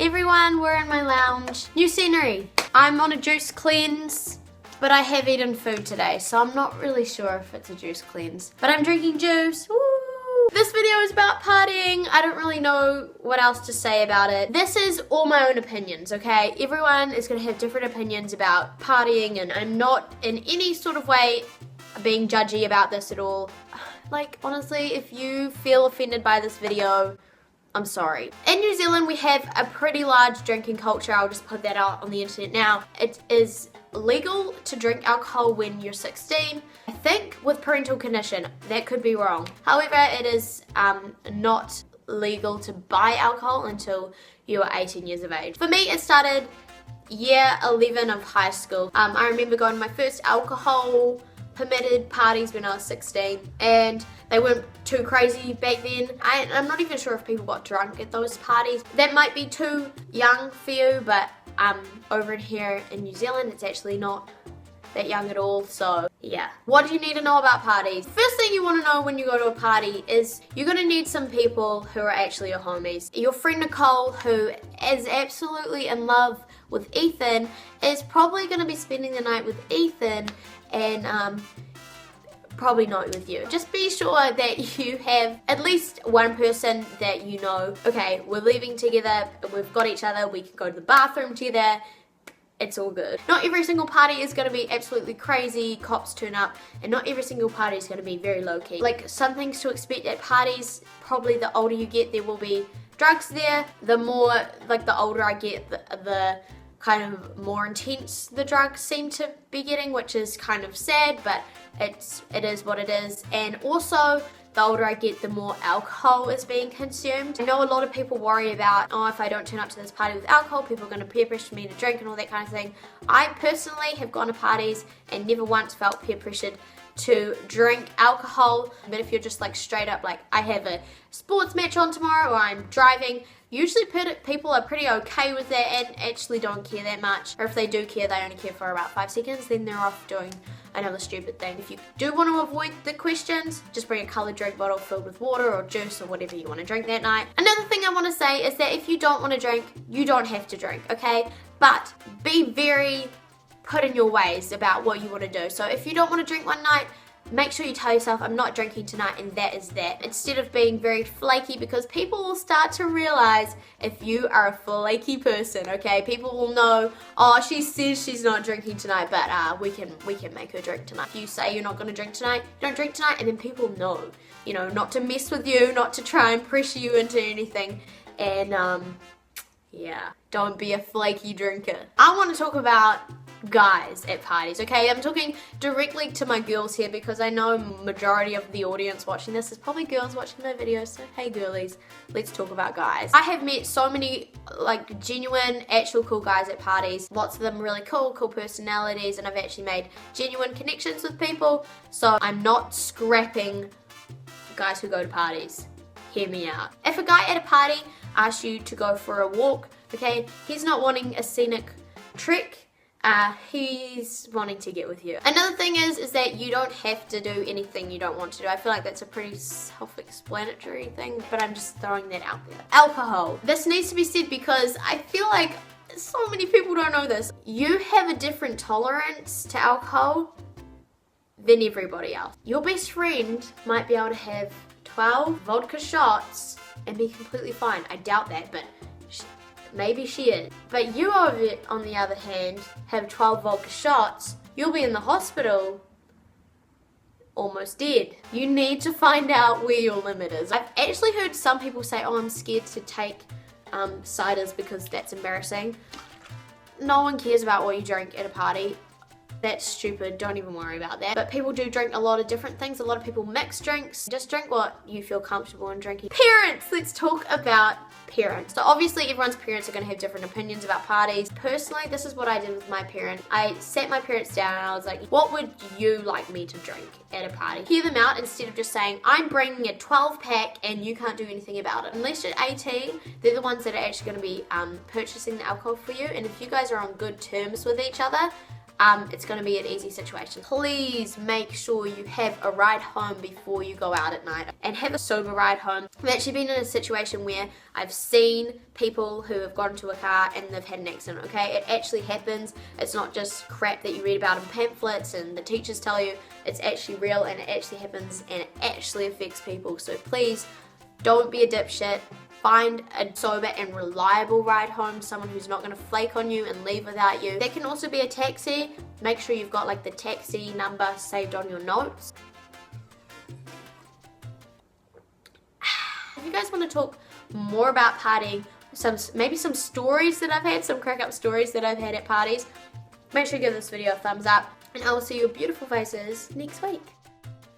Everyone, we're in my lounge. New scenery. I'm on a juice cleanse, but I have eaten food today, so I'm not really sure if it's a juice cleanse. But I'm drinking juice. Woo! This video is about partying. I don't really know what else to say about it. This is all my own opinions, okay? Everyone is gonna have different opinions about partying, and I'm not in any sort of way being judgy about this at all. Like, honestly, if you feel offended by this video, I'm sorry. In New Zealand, we have a pretty large drinking culture. I'll just put that out on the internet now. It is legal to drink alcohol when you're 16. I think with parental permission. That could be wrong. However, it is not legal to buy alcohol until you are 18 years of age. For me, it started year 11 of high school. I remember going to my first alcohol permitted parties when I was 16, and they weren't too crazy back then. I'm not even sure if people got drunk at those parties. That might be too young for you, but over here in New Zealand, it's actually not that young at all, so yeah. What do you need to know about parties? First thing you want to know when you go to a party is you're going to need some people who are actually your homies. Your friend Nicole, who is absolutely in love with Ethan, is probably going to be spending the night with Ethan and probably not with you. Just be sure that you have at least one person that you know, okay, we're leaving together, we've got each other, we can go to the bathroom together, it's all good. Not every single party is going to be absolutely crazy, cops turn up, and not every single party is going to be very low-key. Like, some things to expect at parties, probably the older you get, there will be drugs there. The more, like, the older I get, the kind of more intense the drugs seem to be getting, which is kind of sad, but it is what it is. And also, the older I get, the more alcohol is being consumed. I know a lot of people worry about, oh, if I don't turn up to this party with alcohol, people are going to peer pressure me to drink and all that kind of thing. I personally have gone to parties and never once felt peer pressured to drink alcohol. But if you're just like straight up like, I have a sports match on tomorrow or I'm driving, usually people are pretty okay with that and actually don't care that much. Or if they do care, they only care for about 5 seconds, then they're off doing another stupid thing. If you do want to avoid the questions, just bring a coloured drink bottle filled with water or juice or whatever you want to drink that night. Another thing I want to say is that if you don't want to drink, you don't have to drink, okay? But be very put in your ways about what you want to do. So if you don't want to drink one night, make sure you tell yourself, I'm not drinking tonight, and that is that. Instead of being very flaky, because people will start to realize if you are a flaky person, okay? People will know, oh, she says she's not drinking tonight, but we can make her drink tonight. If you say you're not going to drink tonight, you don't drink tonight, and then people know, you know, not to mess with you, not to try and pressure you into anything, and yeah, don't be a flaky drinker. I want to talk about guys at parties, okay? I'm talking directly to my girls here because I know majority of the audience watching this is probably girls watching my videos, so hey girlies, let's talk about guys. I have met so many like genuine, actual cool guys at parties. Lots of them really cool personalities, and I've actually made genuine connections with people, so I'm not scrapping guys who go to parties. Hear me out. If a guy at a party asks you to go for a walk, okay, he's not wanting a scenic trek, he's wanting to get with you. Another thing is that you don't have to do anything you don't want to do. I feel like that's a pretty self-explanatory thing, but I'm just throwing that out there. Alcohol. This needs to be said because I feel like so many people don't know this. You have a different tolerance to alcohol than everybody else. Your best friend might be able to have 12 vodka shots and be completely fine. I doubt that, but maybe she is. But you, on the other hand, have 12 vodka shots, you'll be in the hospital almost dead. You need to find out where your limit is. I've actually heard some people say, oh, I'm scared to take ciders because that's embarrassing. No one cares about what you drink at a party. That's stupid, don't even worry about that. But people do drink a lot of different things. A lot of people mix drinks. Just drink what you feel comfortable in drinking. Parents! Let's talk about parents. So obviously everyone's parents are going to have different opinions about parties. Personally, this is what I did with my parent. I sat my parents down and I was like, what would you like me to drink at a party? Hear them out instead of just saying, I'm bringing a 12 pack and you can't do anything about it. Unless you're 18, they're the ones that are actually going to be purchasing the alcohol for you. And if you guys are on good terms with each other, it's going to be an easy situation. Please make sure you have a ride home before you go out at night, and have a sober ride home. I've actually been in a situation where I've seen people who have got into a car and they've had an accident, okay? It actually happens. It's not just crap that you read about in pamphlets and the teachers tell you. It's actually real, and it actually happens, and it actually affects people. So please don't be a dipshit. Find a sober and reliable ride home, someone who's not going to flake on you and leave without you. There can also be a taxi. Make sure you've got like the taxi number saved on your notes. If you guys want to talk more about partying, maybe some stories that I've had, some crack up stories that I've had at parties, make sure you give this video a thumbs up, and I will see your beautiful faces next week.